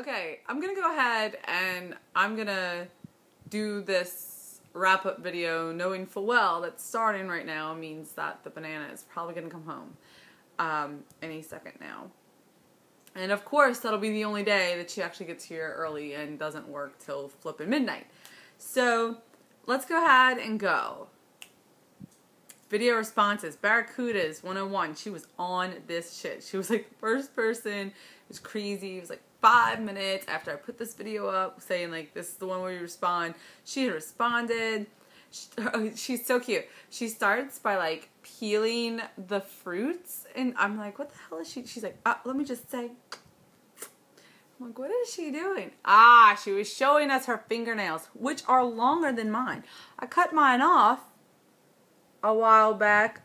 Okay, I'm gonna go ahead and I'm gonna do this wrap-up video knowing full well that starting right now means that the banana is probably gonna come home any second now. And of course, that'll be the only day that she actually gets here early and doesn't work till flipping midnight. So, let's go ahead and go. Video responses. Barracudas 101. She was on this shit. She was like the first person. It was crazy. It was like 5 minutes after I put this video up saying like this is the one where you respond. She had responded. She's so cute. She starts by like peeling the fruits and I'm like, what the hell is she? She's like, let me just say. I'm like, what is she doing? She was showing us her fingernails, which are longer than mine. I cut mine off a while back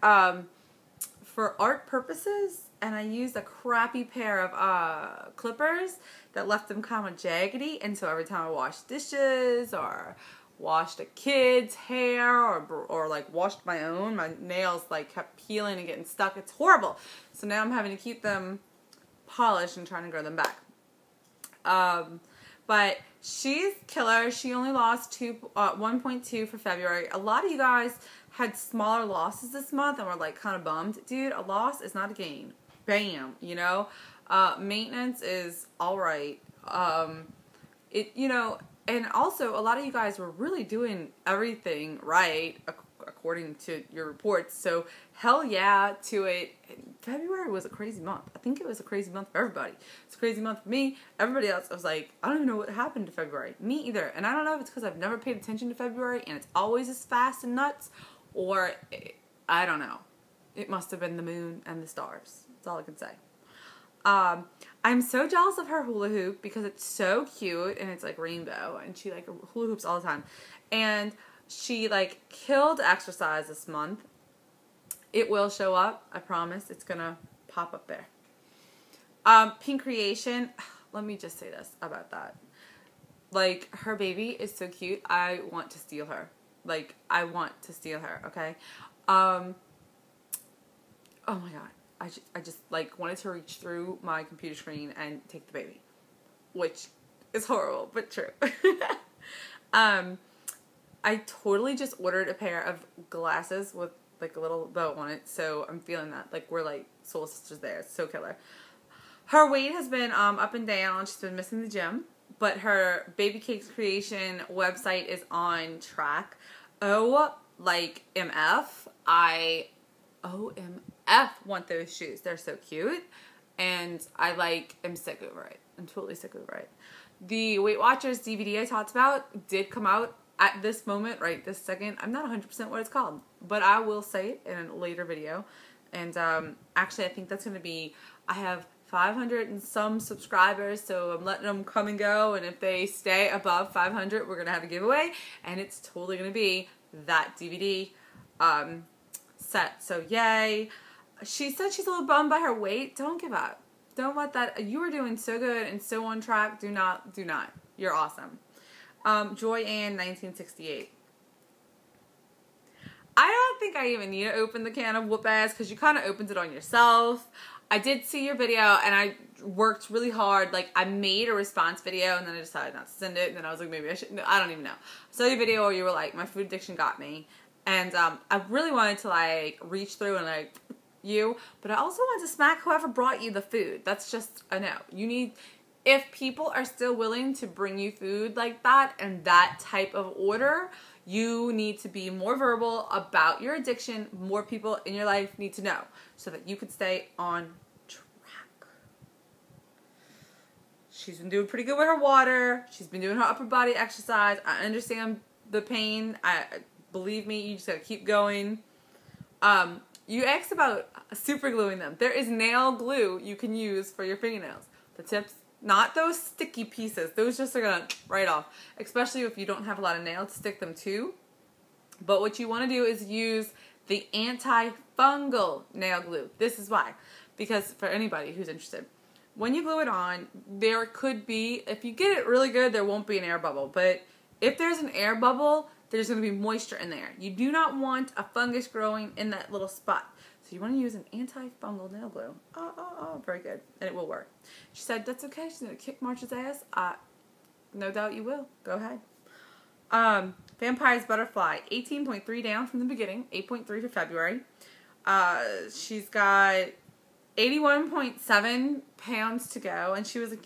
for art purposes, and I used a crappy pair of clippers that left them kind of jaggedy, and so every time I washed dishes or washed a kid's hair or like washed my own, my nails like kept peeling and getting stuck. It's horrible. So now I'm having to keep them polished and trying to grow them back. But she's killer. She only lost 1.2 for February. A lot of you guys had smaller losses this month and were like kind of bummed. Dude, a loss is not a gain. Bam, you know? Maintenance is alright. And also a lot of you guys were really doing everything right according to your reports. So hell yeah to it. February was a crazy month. I think it was a crazy month for everybody. It's a crazy month for me. Everybody else, I was like, I don't even know what happened to February. Me either. And I don't know if it's because I've never paid attention to February and it's always as fast and nuts, or I don't know. It must have been the moon and the stars. That's all I can say. I'm so jealous of her hula hoop because it's so cute and it's like rainbow and she like hula hoops all the time. And she like killed exercise this month. It will show up. I promise. It's gonna pop up there. Pink Creation. Let me just say this about that. Like, her baby is so cute. I want to steal her. Like, I want to steal her, okay? Oh my god. I just, like, wanted to reach through my computer screen and take the baby. Which is horrible, but true. I totally just ordered a pair of glasses with like a little bow on it, so I'm feeling that. Like, we're like soul sisters there. It's so killer. Her weight has been up and down. She's been missing the gym, but her Baby Cakes Creation website is on track. Like MF. OMF want those shoes. They're so cute, and I like am sick over it. I'm totally sick over it. The Weight Watchers DVD I talked about did come out at this moment, right this second. I'm not 100% what it's called, but I will say it in a later video. And actually, I think that's going to be, I have 500 and some subscribers, so I'm letting them come and go, and if they stay above 500, we're going to have a giveaway, and it's totally going to be that DVD set. So yay. She said she's a little bummed by her weight. Don't give up. Don't let that, you are doing so good and so on track. Do not. You're awesome. Joy Ann 1968. I don't think I even need to open the can of whoop ass because you kind of opened it on yourself. I did see your video and I worked really hard. Like, I made a response video and then I decided not to send it. And then I was like, maybe I should. I don't even know. I saw your video where you were like, my food addiction got me. And I really wanted to like reach through and like you. But I also wanted to smack whoever brought you the food. That's just a no. You need... If people are still willing to bring you food like that and that type of order, you need to be more verbal about your addiction. More people in your life need to know so that you can stay on track. She's been doing pretty good with her water. She's been doing her upper body exercise. I understand the pain. Believe me, you just gotta keep going. You asked about super gluing them. There is nail glue you can use for your fingernails. The tips. Not those sticky pieces. Those just are going to right off. Especially if you don't have a lot of nails to stick them to. But what you want to do is use the anti-fungal nail glue. This is why. Because for anybody who's interested. When you glue it on, there could be, if you get it really good, there won't be an air bubble. But if there's an air bubble, there's going to be moisture in there. You do not want a fungus growing in that little spot. So you want to use an anti-fungal nail glue. Very good. And it will work. She said, that's okay. She's going to kick March's ass. No doubt you will. Go ahead. Vampire's Butterfly, 18.3 down from the beginning, 8.3 for February. She's got 81.7 pounds to go, and she was like,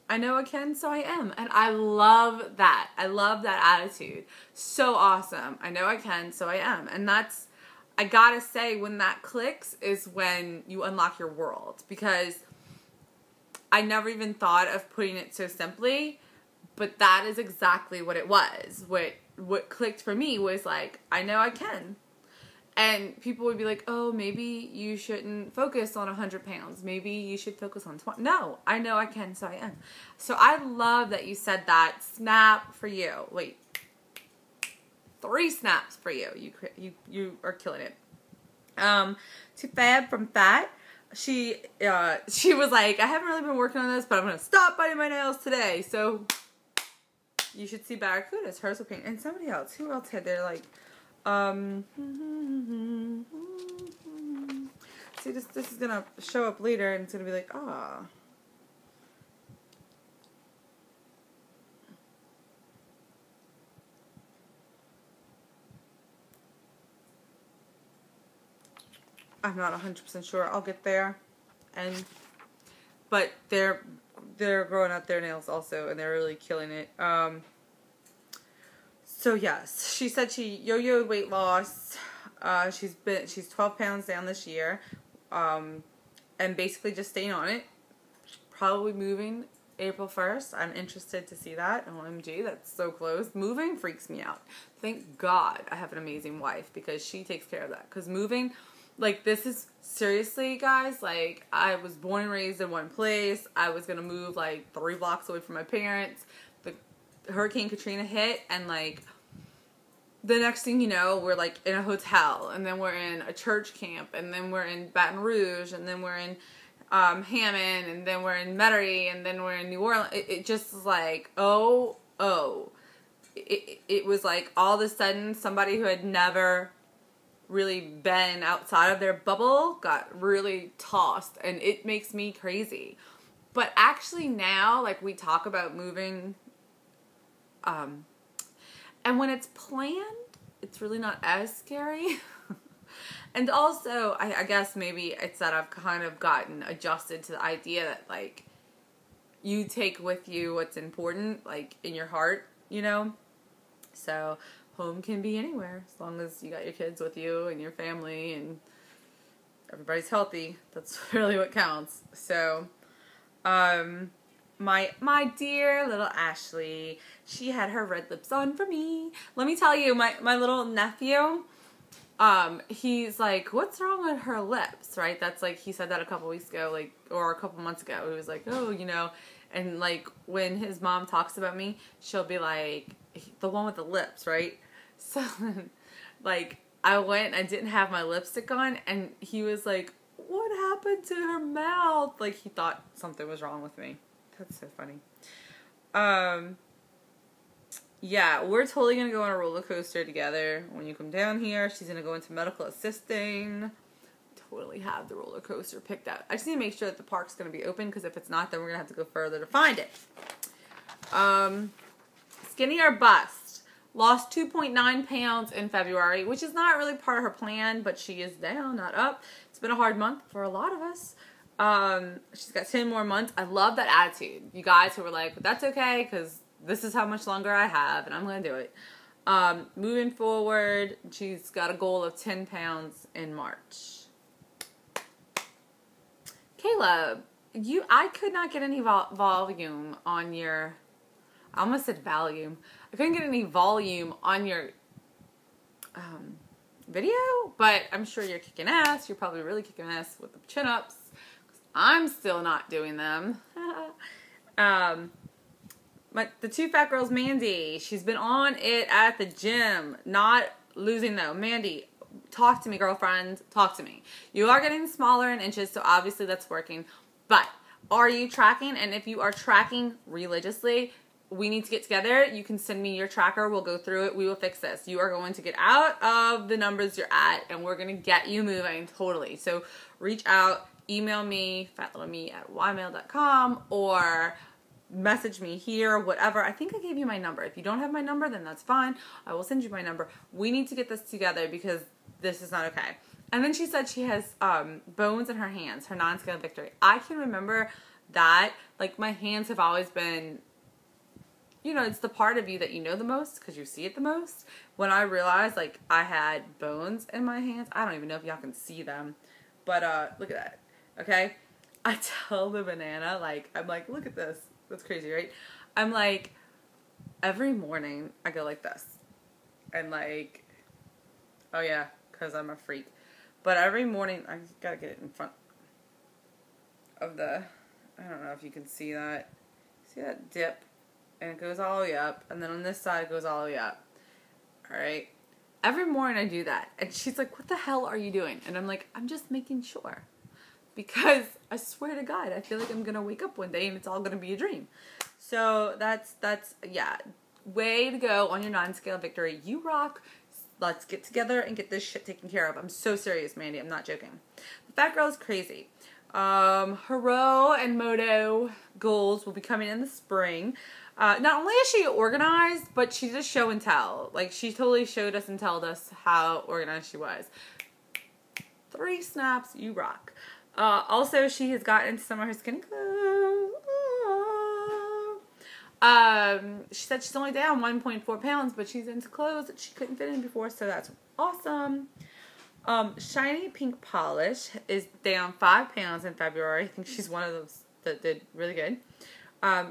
I know I can, so I am. And I love that. I love that attitude. So awesome. I know I can, so I am. And that's, I gotta say, when that clicks is when you unlock your world. Because I never even thought of putting it so simply, but that is exactly what it was. What clicked for me was like, I know I can. And people would be like, oh, maybe you shouldn't focus on 100 pounds. Maybe you should focus on 20. No, I know I can, so I am. So I love that you said that. Snap for you. Wait. 3 snaps for you. You are killing it. To Fab from Fat. She was like, I haven't really been working on this, but I'm going to stop biting my nails today. So you should see Barracuda's. Hers will paint. And somebody else. Who else had their, like, see, this is going to show up later, and it's going to be like, I'm not 100% sure. I'll get there. But they're growing out their nails also, and they're really killing it. So yes, she said she yo-yoed weight loss. She's 12 pounds down this year, and basically just staying on it. Probably moving April 1st. I'm interested to see that. OMG, that's so close. Moving freaks me out. Thank God I have an amazing wife, because she takes care of that. Because moving, like, this is seriously, guys, like, I was born and raised in one place. I was gonna move like 3 blocks away from my parents. The Hurricane Katrina hit, and like, the next thing you know, we're like in a hotel, and then we're in a church camp, and then we're in Baton Rouge, and then we're in Hammond, and then we're in Metairie, and then we're in New Orleans. It just was like, it was like all of a sudden somebody who had never really been outside of their bubble got really tossed, and it makes me crazy. But actually now, like, we talk about moving, and when it's planned, it's really not as scary. And also, I guess maybe it's that I've kind of gotten adjusted to the idea that, like, you take with you what's important, like, in your heart, So, home can be anywhere, as long as you got your kids with you and your family and everybody's healthy. That's really what counts. So, my dear little Ashley, she had her red lips on for me. Let me tell you, my little nephew, he's like, what's wrong with her lips, right? That's like, he said that a couple weeks ago, like, or a couple months ago. He was like, oh, and like, when his mom talks about me, she'll be like, the one with the lips, right? So, like, I went, I didn't have my lipstick on, and he was like, what happened to her mouth? Like, he thought something was wrong with me. That's so funny. Yeah, we're totally going to go on a roller coaster together when you come down here. She's going to go into medical assisting. Totally have the roller coaster picked out. I just need to make sure that the park's going to be open, because if it's not, then we're going to have to go further to find it. Skinny or bust. Lost 2.9 pounds in February, which is not really part of her plan, but she is down, not up. It's been a hard month for a lot of us. She's got 10 more months. I love that attitude. You guys who were like, but that's okay, because this is how much longer I have, and I'm going to do it. Moving forward, she's got a goal of 10 pounds in March. Caleb, I could not get any volume on your, I almost said volume. I couldn't get any volume on your video, but I'm sure you're kicking ass. You're probably really kicking ass with the chin-ups. I'm still not doing them. But the 2 fat girls, Mandy, she's been on it at the gym. Not losing, though. Mandy, talk to me, girlfriend. Talk to me. You are getting smaller in inches, so obviously that's working. But are you tracking? And if you are tracking religiously, we need to get together. You can send me your tracker. We'll go through it. We will fix this. You are going to get out of the numbers you're at, and we're going to get you moving totally. So reach out, email me, fatlittlemee@ymail.com, or message me here, whatever. I think I gave you my number. If you don't have my number, then that's fine. I will send you my number. We need to get this together because this is not okay. And then she said she has bones in her hands, her non-scale victory. I can remember that. Like, my hands have always been, you know, it's the part of you that you know the most because you see it the most. When I realized, like, I had bones in my hands, I don't even know if y'all can see them, but look at that, okay? I tell the banana, like, I'm like, look at this. That's crazy, right? I'm like, every morning I go like this. And like, oh yeah, because I'm a freak. But every morning, I gotta get it in front of the, I don't know if you can see that. See that dip? And it goes all the way up. And then on this side, it goes all the way up. Alright? Every morning I do that. And she's like, what the hell are you doing? And I'm like, I'm just making sure. Because I swear to God, I feel like I'm going to wake up one day and it's all going to be a dream. So that's, yeah. Way to go on your non-scale victory. You rock. Let's get together and get this shit taken care of. I'm so serious, Mandy. I'm not joking. The Fat Girl is crazy. Hero and Moto goals will be coming in the spring. Not only is she organized, but she did show and tell. Like, she totally showed us and told us how organized she was. 3 snaps, you rock. Also, she has gotten into some of her skinny clothes. She said she's only down 1.4 pounds, but she's into clothes that she couldn't fit in before, so that's awesome. Shiny Pink Polish is down 5 pounds in February. I think she's one of those that did really good.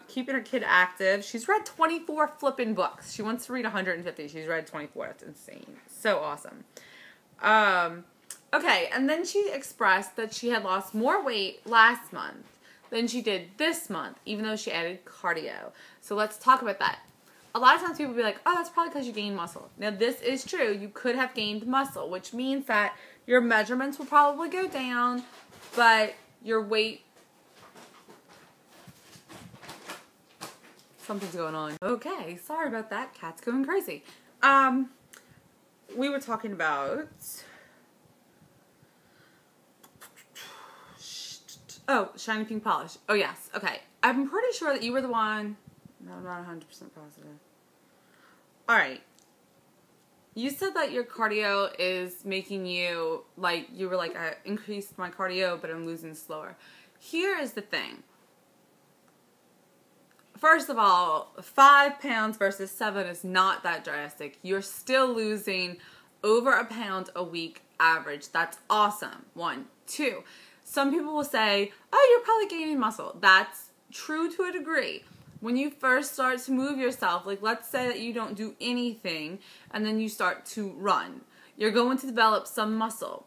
Keeping her kid active. She's read 24 flipping books. She wants to read 150. She's read 24. That's insane. So awesome. Okay, and then she expressed that she had lost more weight last month than she did this month, even though she added cardio. So let's talk about that. A lot of times people will be like, oh, that's probably because you gained muscle. Now, this is true. You could have gained muscle, which means that your measurements will probably go down, but your weight... Something's going on. Okay, sorry about that. Cat's going crazy. We were talking about... Oh, Shiny Pink Polish. Oh, yes. Okay. I'm pretty sure that you were the one... No, I'm not 100% positive. Alright. You said that your cardio is making you, like, you were like, I increased my cardio, but I'm losing slower. Here is the thing. First of all, 5 pounds versus 7 is not that drastic. You're still losing over a pound a week average. That's awesome. 1. 2. Some people will say, oh, you're probably gaining muscle. That's true to a degree. When you first start to move yourself, like let's say that you don't do anything and then you start to run, you're going to develop some muscle,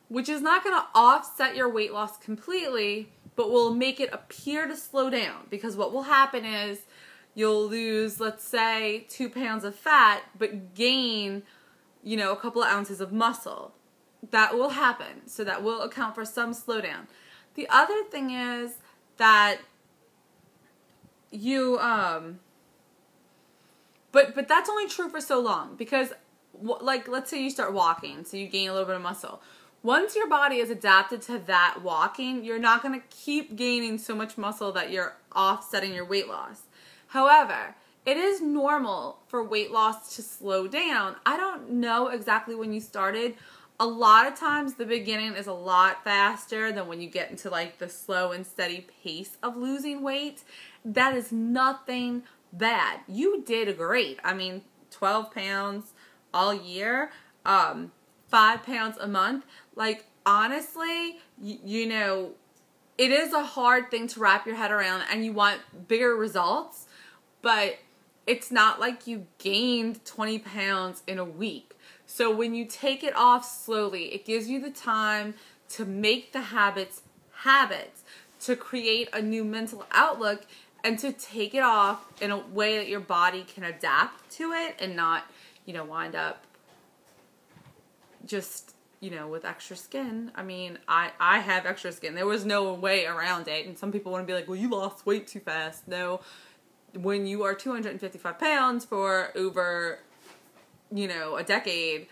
which is not going to offset your weight loss completely, but will make it appear to slow down. Because what will happen is you'll lose, let's say, 2 pounds of fat, but gain, you know, a couple of ounces of muscle. That will happen. So that will account for some slowdown. The other thing is that you, but that's only true for so long. Because, like, let's say you start walking, so you gain a little bit of muscle. Once your body is adapted to that walking, you're not going to keep gaining so much muscle that you're offsetting your weight loss. However, it is normal for weight loss to slow down. I don't know exactly when you started. A lot of times the beginning is a lot faster than when you get into like the slow and steady pace of losing weight. That is nothing bad. You did great. I mean, 12 pounds all year, 5 pounds a month. Like, honestly, you know, it is a hard thing to wrap your head around and you want bigger results, but it's not like you gained 20 pounds in a week. So when you take it off slowly, it gives you the time to make the habits, to create a new mental outlook, and to take it off in a way that your body can adapt to it and not, you know, wind up just, you know, with extra skin. I mean, I have extra skin. There was no way around it. And some people want to be like, well, you lost weight too fast. No, when you are 255 pounds for over, you know, a decade,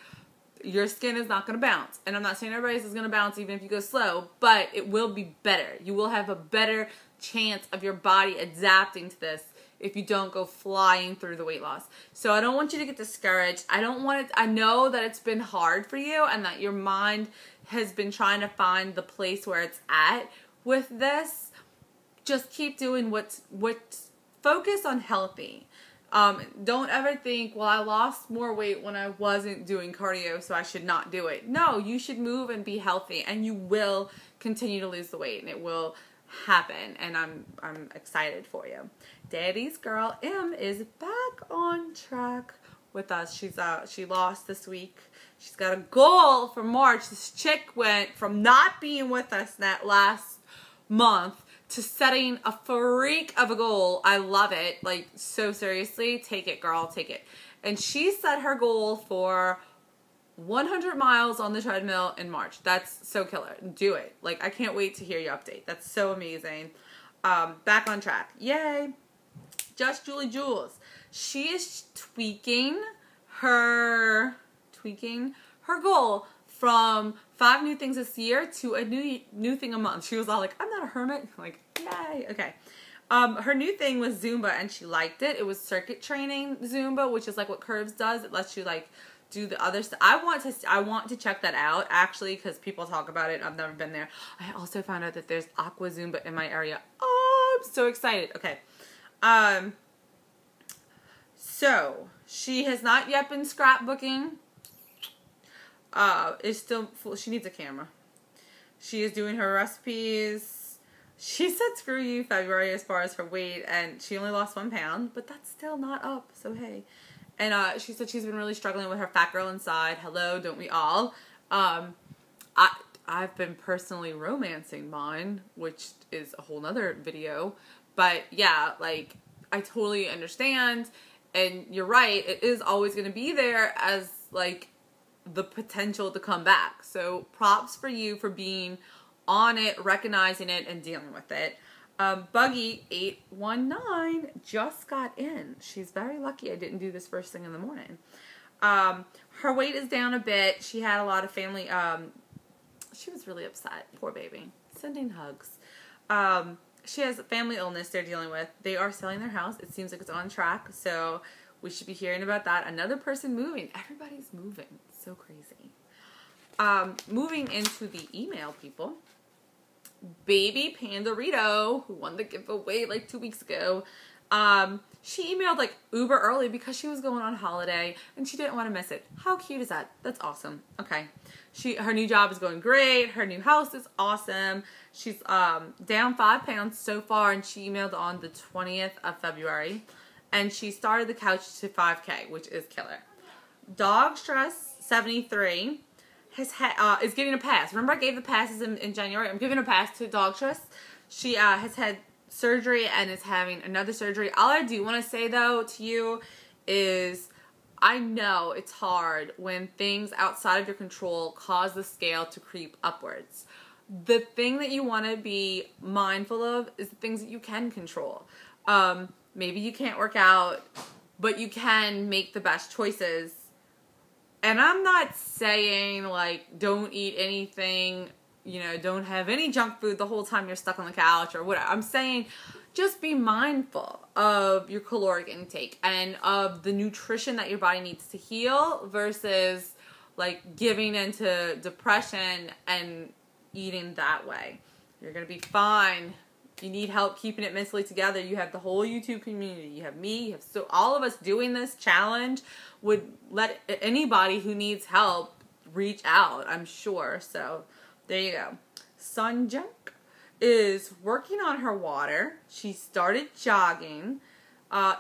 your skin is not going to bounce. And I'm not saying everybody's is going to bounce even if you go slow, but it will be better. You will have a better chance of your body adapting to this if you don't go flying through the weight loss. So I don't want you to get discouraged. I know that it's been hard for you and that your mind has been trying to find the place where it's at with this. Just keep doing what's focus on healthy. Don't ever think, well, I lost more weight when I wasn't doing cardio, so I should not do it. No, you should move and be healthy, and you will continue to lose the weight, and it will happen. And I'm excited for you. Daddy's girl M is back on track with us. She lost this week. She's got a goal for March. This chick went from not being with us that last month to setting a freak of a goal. I love it. Like, so seriously, take it, girl, take it. And she set her goal for 100 miles on the treadmill in March. That's so killer. Do it. Like, I can't wait to hear your update. That's so amazing. Back on track. Yay. Just Julie Jules. She is tweaking her goal from 5 new things this year to a new thing a month. She was all like, I'm not a hermit. I'm like, yay. Okay. Her new thing was Zumba, and she liked it. It was circuit training Zumba, which is like what Curves does. It lets you like do the other stuff. I want to check that out actually, because people talk about it. I've never been there. I also found out that there's Aqua Zumba in my area. Oh, I'm so excited. Okay. So she has not yet been scrapbooking. Is still full. She needs a camera. She is doing her recipes. She said screw you February as far as her weight, and she only lost 1 pound, but that's still not up, so hey. And she said she's been really struggling with her fat girl inside. Hello, don't we all? I've been personally romancing mine, which is a whole nother video. But yeah, like, I totally understand, and you're right, it is always going to be there as like the potential to come back. So props for you for being on it, recognizing it, and dealing with it. Buggy819 just got in. She's very lucky I didn't do this first thing in the morning. Her weight is down a bit. She had a lot of family, she was really upset. Poor baby. Sending hugs. She has family illness they're dealing with. They are selling their house. It seems like it's on track, so we should be hearing about that. Another person moving. Everybody's moving. So crazy. Moving into the email people. Baby Pandorito, who won the giveaway like 2 weeks ago, she emailed like uber early because she was going on holiday and she didn't want to miss it. How cute is that? That's awesome. Okay. Her new job is going great. Her new house is awesome. She's down 5 pounds so far, and she emailed on the 20th of February. And she started the couch to 5K, which is killer. Dog Stress 73 is getting a pass. Remember I gave the passes in January? I'm giving a pass to Dog Stress. She has had surgery and is having another surgery. All I do want to say, though, to you is I know it's hard when things outside of your control cause the scale to creep upwards. The thing that you want to be mindful of is the things that you can control. Maybe you can't work out, but you can make the best choices. And I'm not saying, like, don't eat anything, you know, don't have any junk food the whole time you're stuck on the couch or whatever. I'm saying just be mindful of your caloric intake and of the nutrition that your body needs to heal versus, like, giving into depression and eating that way. You're going to be fine. If you need help keeping it mentally together, you have the whole YouTube community. You have me. You have all of us doing this challenge would let anybody who needs help reach out, I'm sure. So there you go. Sunjunk is working on her water. She started jogging.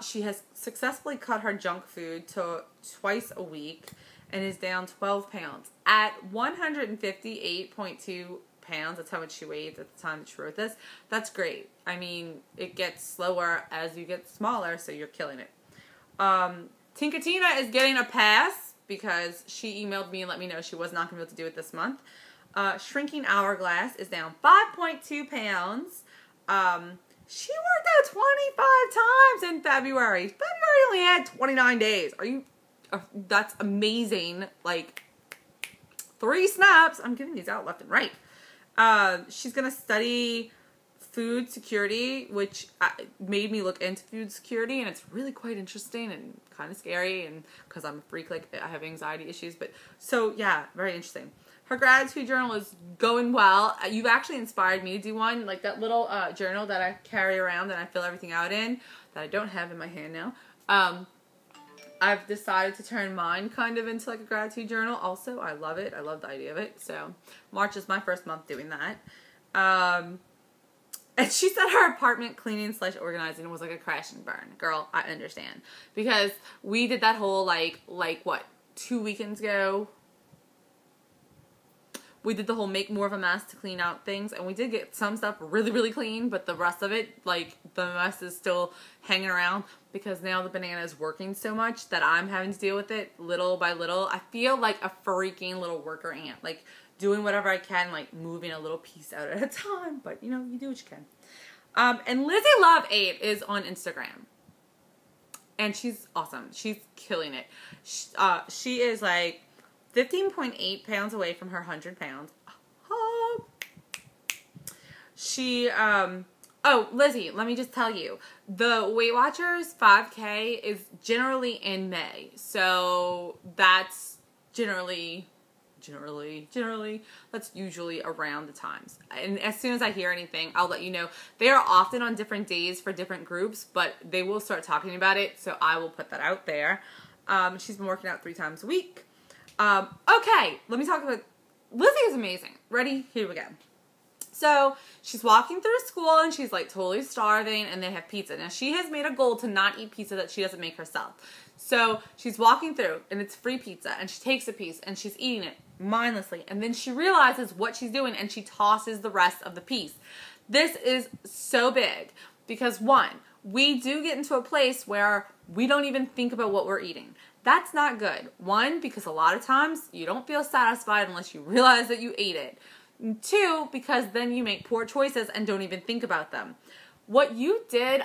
She has successfully cut her junk food to twice a week and is down 12 pounds. At 158.2 pounds, that's how much she weighed at the time that she wrote this. That's great. I mean, it gets slower as you get smaller, so you're killing it. Tinkatina is getting a pass because she emailed me and let me know she was not going to be able to do it this month. Shrinking Hourglass is down 5.2 pounds. She worked out 25 times in February. February only had 29 days. That's amazing. Like, 3 snaps. I'm giving these out left and right. She's going to study food security, which made me look into food security, and it's really quite interesting and kind of scary, and because I'm a freak, like, I have anxiety issues, but so yeah, very interesting. Her gratitude journal is going well. You've actually inspired me to do one, like that little journal that I carry around and I fill everything out in, that I don't have in my hand now. I've decided to turn mine kind of into like a gratitude journal also. I love it. I love the idea of it. So March is my first month doing that. And she said her apartment cleaning / organizing was like a crash and burn. Girl, I understand. Because we did that whole like what, 2 weekends ago? We did the whole make more of a mess to clean out things, and we did get some stuff really, really clean, but the rest of it, like, the mess is still hanging around because now the banana is working so much that I'm having to deal with it little by little. I feel like a freaking little worker ant, like, doing whatever I can, like, moving a little piece out at a time, but, you know, you do what you can. And Lizzie Love 8 is on Instagram, and she's awesome. She's killing it. She is, like, 15.8 pounds away from her 100 pounds. She, oh, Lizzie, let me just tell you. The Weight Watchers 5K is generally in May. So that's generally, that's usually around the times. And as soon as I hear anything, I'll let you know. They are often on different days for different groups, but they will start talking about it. So I will put that out there. She's been working out 3 times a week. Okay, let me talk about, Lizzie is amazing. Ready? Here we go. So, she's walking through school and she's like totally starving, and they have pizza. Now, she has made a goal to not eat pizza that she doesn't make herself. So, she's walking through and it's free pizza, and she takes a piece and she's eating it mindlessly, and then she realizes what she's doing and she tosses the rest of the piece. This is so big because, one, we do get into a place where we don't even think about what we're eating. That's not good. 1, because a lot of times you don't feel satisfied unless you realize that you ate it. 2, because then you make poor choices and don't even think about them. What you did,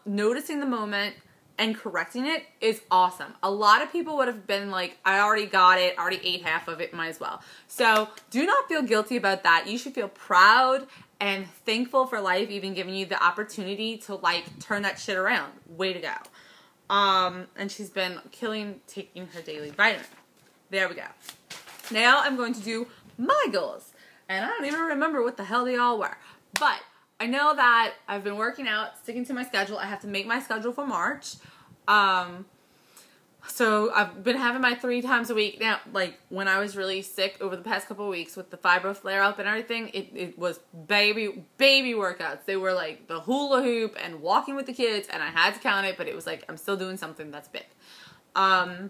noticing the moment and correcting it, is awesome. A lot of people would have been like, I already got it, already ate half of it, might as well. So do not feel guilty about that. You should feel proud and thankful for life even giving you the opportunity to like turn that shit around. Way to go. And she's been killing taking her daily vitamin. There we go. Now I'm going to do my goals. And I don't even remember what the hell they all were. But I know that I've been working out, sticking to my schedule. I have to make my schedule for March. So I've been having my 3 times a week. Now, like, when I was really sick over the past couple of weeks with the fibro flare-up and everything, it was baby workouts. They were like the hula hoop and walking with the kids, and I had to count it, but it was like, I'm still doing something that's big. I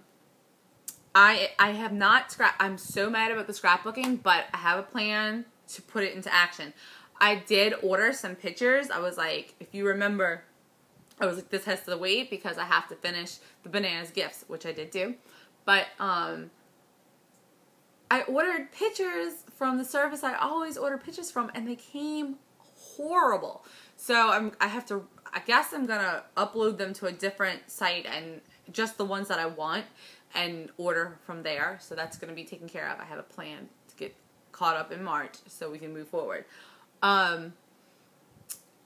have not I'm so mad about the scrapbooking, but I have a plan to put it into action. I did order some pictures. I was like, if you remember, I was like, this has to wait because I have to finish the Bananas gifts, which I did do. But I ordered pictures from the service I always order pictures from, and they came horrible. So I guess I'm gonna upload them to a different site and just the ones that I want and order from there. So that's gonna be taken care of. I have a plan to get caught up in March so we can move forward. Oh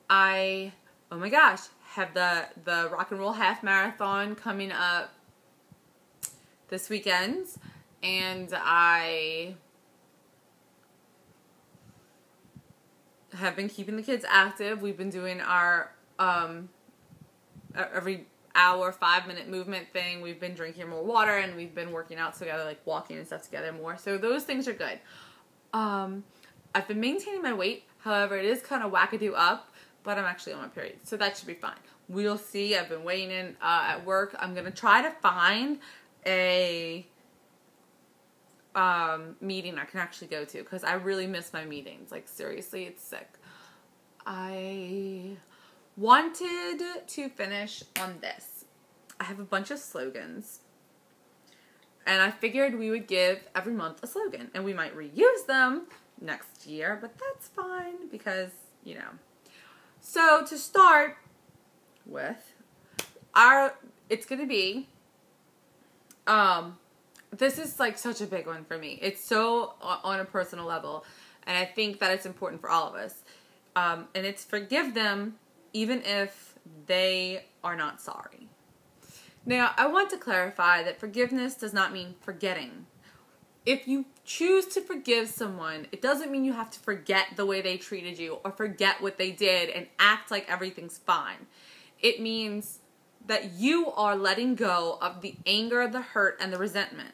my gosh, have the Rock and Roll Half Marathon coming up this weekend, and I have been keeping the kids active. We've been doing our every hour 5-minute movement thing. We've been drinking more water, and we've been working out together, like walking and stuff together more. So those things are good. I've been maintaining my weight. However, it is kind of wackadoo up, but I'm actually on my period, so that should be fine. We'll see. I've been weighing in at work. I'm going to try to find a meeting I can actually go to, because I really miss my meetings. Like, seriously, it's sick. I wanted to finish on this. I have a bunch of slogans, and I figured we would give every month a slogan, and we might reuse them next year, but that's fine because, you know. So to start with, it's going to be, this is like such a big one for me. It's so on a personal level, and I think that it's important for all of us. And it's forgive them even if they are not sorry. Now, I want to clarify that forgiveness does not mean forgetting. If you choose to forgive someone, it doesn't mean you have to forget the way they treated you or forget what they did and act like everything's fine. It means that you are letting go of the anger, the hurt, and the resentment.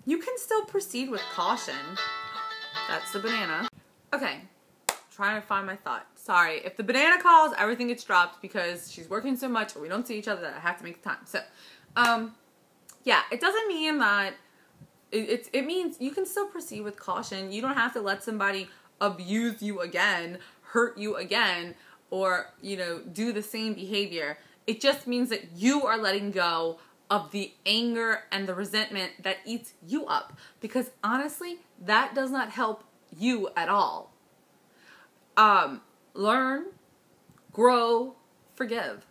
You can still proceed with caution. That's the banana. Okay, trying to find my thought. Sorry, if the banana calls, everything gets dropped because she's working so much or we don't see each other that I have to make the time. So, yeah, it doesn't mean that, it means you can still proceed with caution. You don't have to let somebody abuse you again, hurt you again, or, you know, do the same behavior. It just means that you are letting go of the anger and the resentment that eats you up. Because honestly, that does not help you at all. Learn, grow, forgive.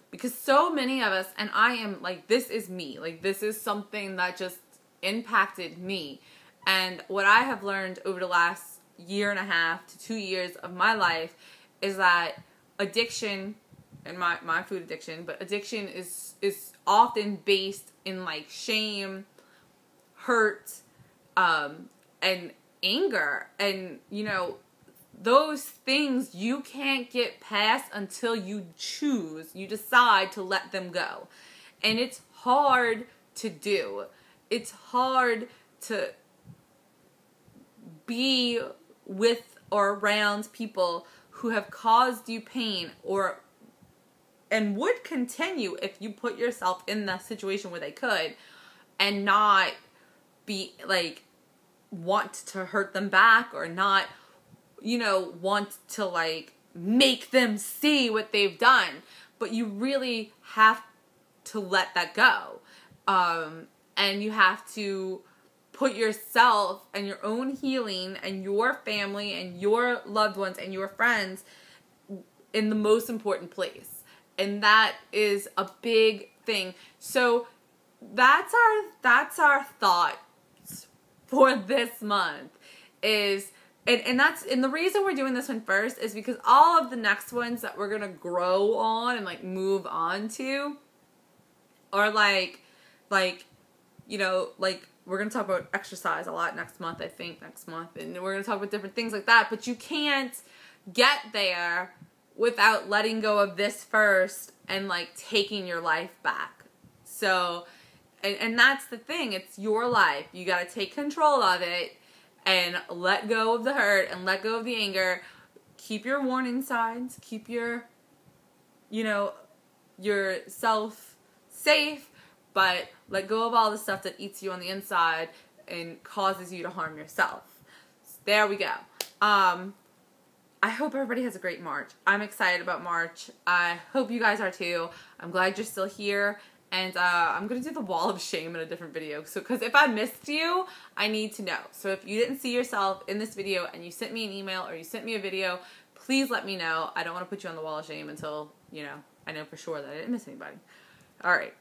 Because so many of us, and I am like, this is me. Like, this is something that just impacted me. And what I have learned over the last 1.5 to 2 years of my life is that addiction, and my food addiction, but addiction is often based in like shame, hurt, and anger. And, you know, those things you can't get past until you decide to let them go. And it's hard to do. It's hard to be with or around people who have caused you pain and would continue if you put yourself in the situation where they could, and not be like want to hurt them back or not, you know, want to like make them see what they've done. But you really have to let that go. And you have to put yourself and your own healing and your family and your loved ones and your friends in the most important place. And that is a big thing. So that's our thoughts for this month is, and the reason we're doing this one first is because all of the next ones that we're gonna grow on and like move on to are like, you know, like we're gonna talk about exercise a lot next month, I think next month, and we're gonna talk about different things like that, but you can't get there without letting go of this first and like taking your life back. So, and that's the thing, it's your life. You gotta take control of it and let go of the hurt and let go of the anger. Keep your warning signs, keep your, you know, yourself safe, but let go of all the stuff that eats you on the inside and causes you to harm yourself. So there we go. I hope everybody has a great March. I'm excited about March. I hope you guys are too. I'm glad you're still here. And I'm going to do the wall of shame in a different video. So, because if I missed you, I need to know. So if you didn't see yourself in this video and you sent me an email or you sent me a video, please let me know. I don't want to put you on the wall of shame until, you know, I know for sure that I didn't miss anybody. All right.